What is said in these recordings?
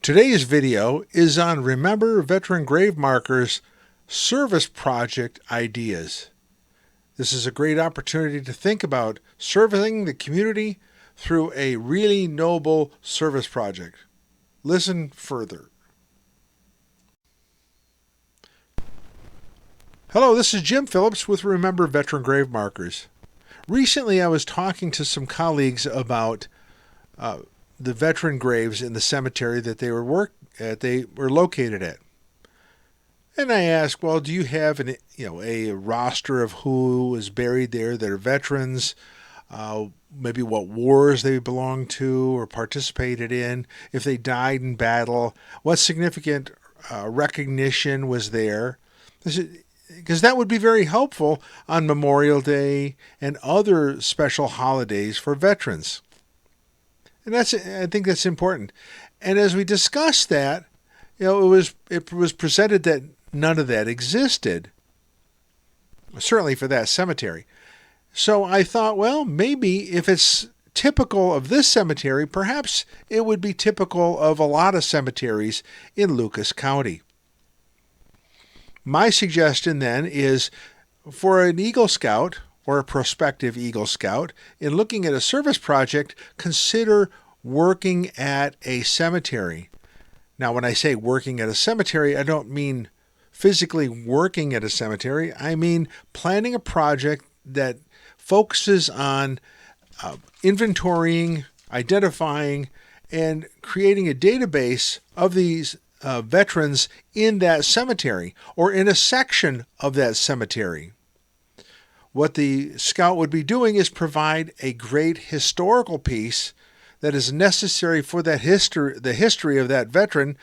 Today's video is on Remember Veteran Grave Markers service project ideas. This is a great opportunity to think about serving the community through a really noble service project. Listen further. Hello, this is Jim Phillips with Remember Veteran Grave Markers. Recently I was talking to some colleagues about the veteran graves in the cemetery that they were located at. And I asked, well, do you have a roster of who is buried there that are veterans, maybe what wars they belonged to or participated in, if they died in battle, what significant recognition was there? Because that would be very helpful on Memorial Day and other special holidays for veterans. And I think that's important. And as we discussed that, it was presented that none of that existed, certainly for that cemetery. So I thought, well, maybe if it's typical of this cemetery, perhaps it would be typical of a lot of cemeteries in Lucas County. My suggestion then is for an Eagle Scout or a prospective Eagle Scout, in looking at a service project, consider working at a cemetery. Now, when I say working at a cemetery, I don't mean physically working at a cemetery. I mean planning a project that focuses on inventorying, identifying, and creating a database of these veterans in that cemetery or in a section of that cemetery. What the scout would be doing is provide a great historical piece that is necessary for that the history of that veteran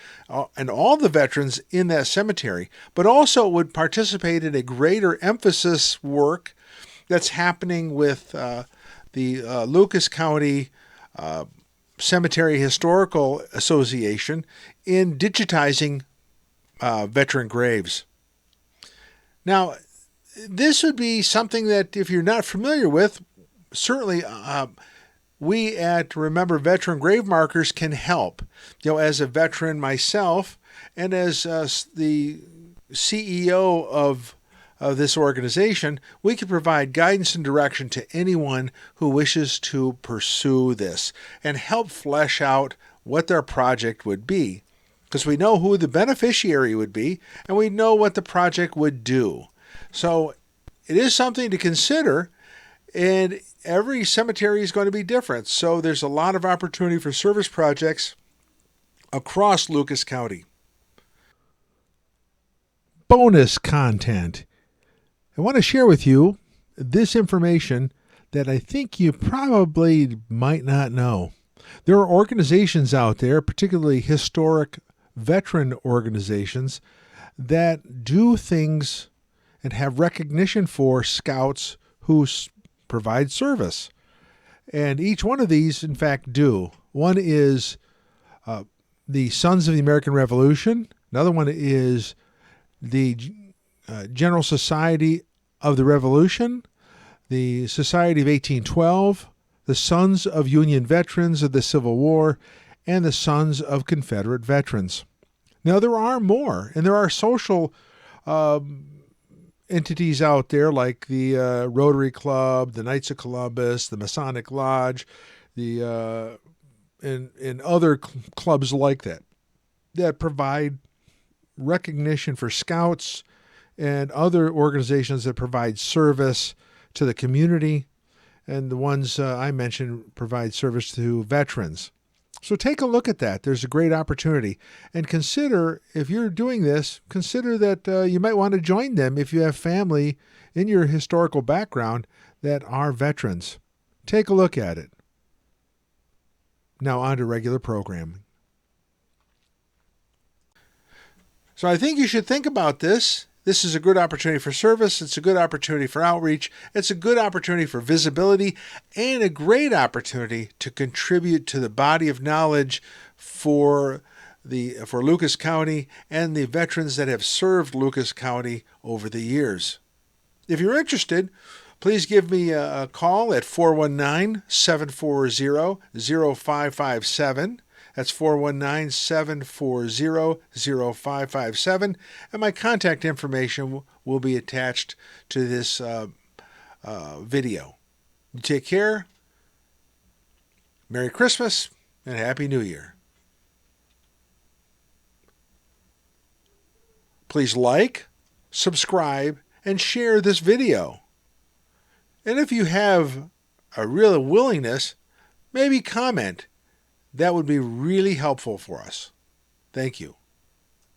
and all the veterans in that cemetery, but also would participate in a greater emphasis work that's happening with the Lucas County Cemetery Historical Association in digitizing veteran graves. Now, this would be something that if you're not familiar with, certainly we at Remember Veteran Grave Markers can help. As a veteran myself and as the CEO of this organization, we can provide guidance and direction to anyone who wishes to pursue this and help flesh out what their project would be. Because we know who the beneficiary would be and we know what the project would do. So it is something to consider, and every cemetery is going to be different. So there's a lot of opportunity for service projects across Lucas County. Bonus content. I want to share with you this information that I think you probably might not know. There are organizations out there, particularly historic veteran organizations, that do things and have recognition for scouts who provide service. And each one of these, in fact, do. One is the Sons of the American Revolution. Another one is the General Society of the Revolution, the Society of 1812, the Sons of Union Veterans of the Civil War, and the Sons of Confederate Veterans. Now, there are more, and there are social entities out there like the Rotary Club, the Knights of Columbus, the Masonic Lodge, and other clubs like that provide recognition for scouts and other organizations that provide service to the community, and the ones I mentioned provide service to veterans. So take a look at that. There's a great opportunity. And consider, if you're doing this, consider that you might want to join them if you have family in your historical background that are veterans. Take a look at it. Now on to regular programming. So I think you should think about this. This is a good opportunity for service. It's a good opportunity for outreach. It's a good opportunity for visibility and a great opportunity to contribute to the body of knowledge for Lucas County and the veterans that have served Lucas County over the years. If you're interested, please give me a call at 419-740-0557. That's 419-740-0557. And my contact information will be attached to this video. You take care. Merry Christmas and Happy New Year. Please like, subscribe, and share this video. And if you have a real willingness, maybe comment. That would be really helpful for us. Thank you.